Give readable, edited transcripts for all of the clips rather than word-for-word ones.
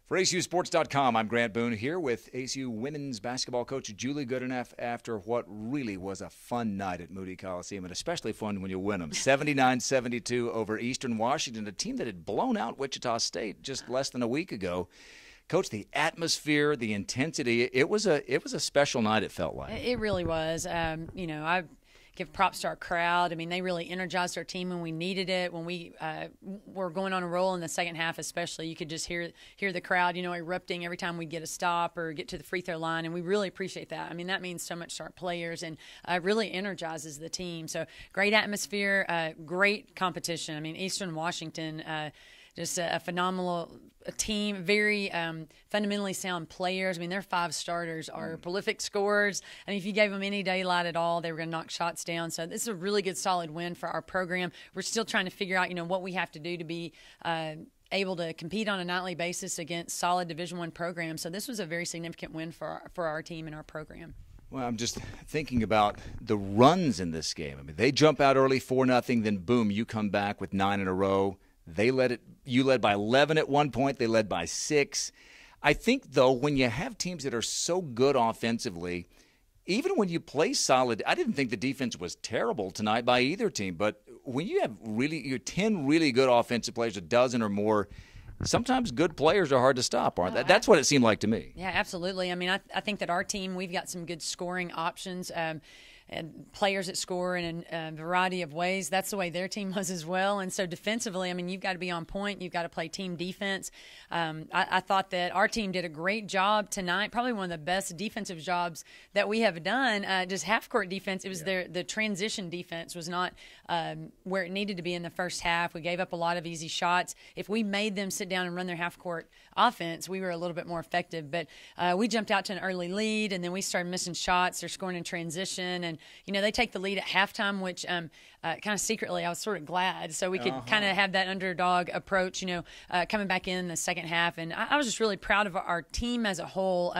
For ACUSports.com, I'm Grant Boone here with ACU women's basketball coach Julie Goodenough after what really was a fun night at Moody Coliseum, and especially fun when you win them. 79-72 over Eastern Washington, a team that had blown out Wichita State just less than a week ago. Coach, the atmosphere, the intensity, it was a special night, it felt like. It really was. I give props to our crowd. I mean, they really energized our team when we needed it. When we were going on a roll in the second half especially, you could just hear the crowd, erupting every time we get a stop or get to the free throw line, and we really appreciate that. I mean, that means so much to our players and really energizes the team. So great atmosphere, great competition. I mean, Eastern Washington, just a phenomenal team, very fundamentally sound players. I mean, their 5 starters are prolific scorers. I mean, if you gave them any daylight at all, they were going to knock shots down. So this is a really good, solid win for our program. We're still trying to figure out, what we have to do to be able to compete on a nightly basis against solid Division I programs. So this was a very significant win for our team and our program. Well, I'm just thinking about the runs in this game. I mean, they jump out early 4-0, then boom, you come back with 9 in a row. You led by 11 at one point. They led by 6. I think, though, when you have teams that are so good offensively, even when you play solid, I didn't think the defense was terrible tonight by either team. But when you have your 10 really good offensive players, a dozen or more, sometimes good players are hard to stop, aren't they? That's what it seemed like to me. Yeah, absolutely. I mean, I think that our team, we've got some good scoring options. And players that score in a variety of ways. That's the way their team was as well. And so defensively, I mean, you've got to be on point. You've got to play team defense. I thought that our team did a great job tonight, probably one of the best defensive jobs that we have done. Just half-court defense, it was the transition defense was not where it needed to be in the first half. We gave up a lot of easy shots. If we made them sit down and run their half-court offense, we were a little bit more effective. But we jumped out to an early lead, and then we started missing shots. They're scoring in transition, and they take the lead at halftime, which kind of secretly I was sort of glad. So we could kind of have that underdog approach, coming back in the second half. And I was just really proud of our team as a whole.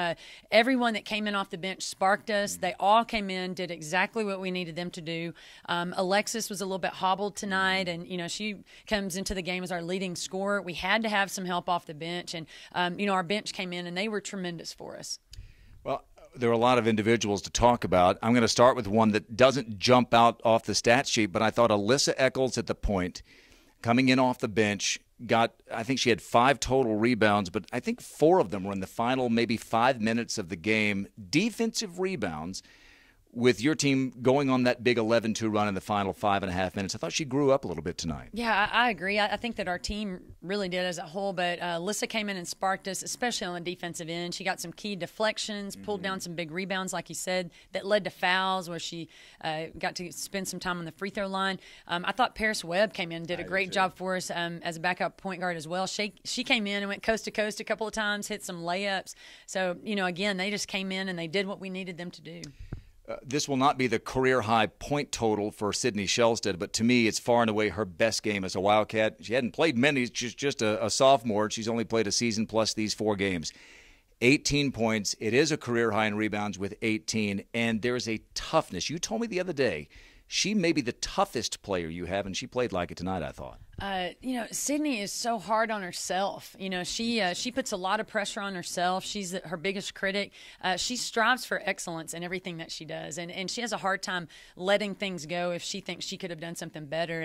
Everyone that came in off the bench sparked us. They all came in, did exactly what we needed them to do. Alexis was a little bit hobbled tonight, and, she comes into the game as our leading scorer. We had to have some help off the bench, and, our bench came in, and they were tremendous for us. Well, there are a lot of individuals to talk about. I'm going to start with one that doesn't jump out off the stat sheet, but I thought Alyssa Eccles at the point, coming in off the bench, I think she had 5 total rebounds, but I think 4 of them were in the final maybe 5 minutes of the game. Defensive rebounds with your team going on that big 11-2 run in the final 5.5 minutes. I thought she grew up a little bit tonight. Yeah, I agree. I think that our team really did as a whole, but Alyssa came in and sparked us, especially on the defensive end. She got some key deflections, pulled down some big rebounds, like you said, that led to fouls where she got to spend some time on the free throw line. I thought Paris Webb came in and did a great job for us as a backup point guard as well. She came in and went coast to coast a couple of times, hit some layups. So, again, they just came in and they did what we needed them to do. This will not be the career-high point total for Sydney Shellstead, but to me it's far and away her best game as a Wildcat. She hadn't played many. She's just a sophomore. She's only played a season plus these 4 games. 18 points. It is a career high in rebounds with 18, and there's a toughness. You told me the other day she may be the toughest player you have, and she played like it tonight, I thought. Sydney is so hard on herself. She puts a lot of pressure on herself. She's her biggest critic. She strives for excellence in everything that she does, and she has a hard time letting things go if she thinks she could have done something better.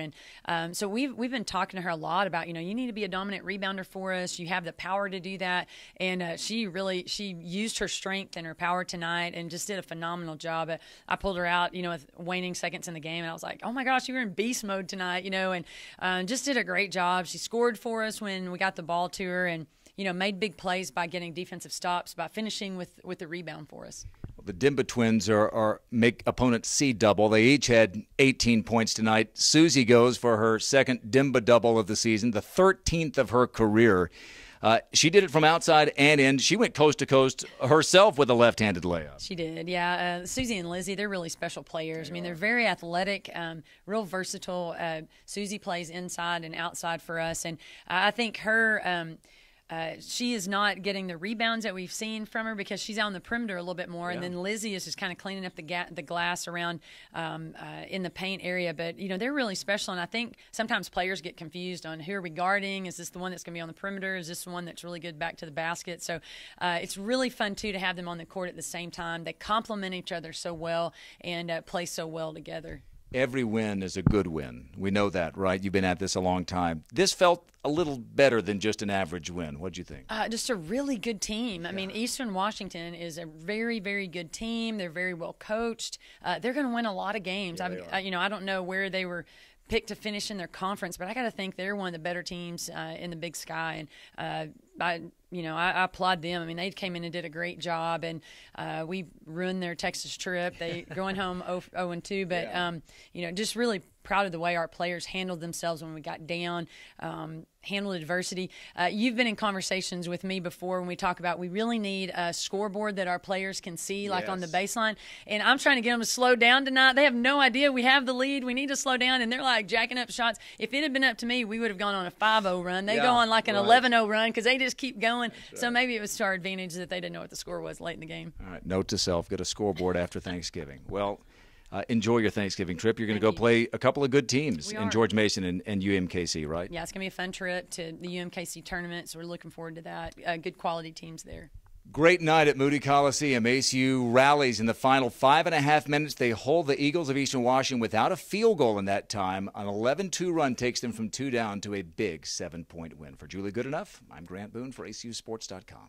And so we've been talking to her a lot about, you need to be a dominant rebounder for us. You have the power to do that, and she used her strength and her power tonight and just did a phenomenal job. I pulled her out, with waning seconds in the game, and I was like, oh my gosh, you were in beast mode tonight, and just did a great job. She scored for us when we got the ball to her, and made big plays by getting defensive stops, by finishing with the rebound for us. The Dimba twins make opponents see double. They each had 18 points tonight. Susie goes for her second Dimba double of the season, the 13th of her career. She did it from outside and in. She went coast to coast herself with a left-handed layup. She did, yeah. Susie and Lizzie, they're really special players. They're very athletic, real versatile. Susie plays inside and outside for us, and I think her she is not getting the rebounds that we've seen from her because she's out on the perimeter a little bit more, and then Lizzie is just kind of cleaning up the glass around in the paint area. But they're really special, and I think sometimes players get confused on who are we guarding. Is this the one that's going to be on the perimeter? Is this the one that's really good back to the basket? So it's really fun too to have them on the court at the same time. They complement each other so well and play so well together. Every win is a good win. We know that, right? You've been at this a long time. This felt a little better than just an average win. What'd you think? Just a really good team. I mean, Eastern Washington is a very, very good team. They're very well coached. They're going to win a lot of games. I don't know where they were picked to finish in their conference, but I got to think they're one of the better teams in the Big Sky. And I applaud them. I mean, they came in and did a great job, and we ruined their Texas trip. They going home 0-2, but just really proud of the way our players handled themselves when we got down, handled adversity. You've been in conversations with me before when we talk about we really need a scoreboard that our players can see, like on the baseline. And I'm trying to get them to slow down tonight. They have no idea we have the lead. We need to slow down, and they're like jacking up shots. If it had been up to me, we would have gone on a 5-0 run. They go on like an 11-0 run because they just keep going. Right. So maybe it was to our advantage that they didn't know what the score was late in the game. All right, note to self, get a scoreboard after Thanksgiving. Well, enjoy your Thanksgiving trip. You're going to go play a couple of good teams in George Mason and UMKC, right? Yeah, it's going to be a fun trip to the UMKC tournament, so we're looking forward to that. Good quality teams there. Great night at Moody Coliseum. ASU rallies in the final 5.5 minutes. They hold the Eagles of Eastern Washington without a field goal in that time. An 11-2 run takes them from 2 down to a big 7-point win. For Julie Goodenough, I'm Grant Boone for ACUSports.com.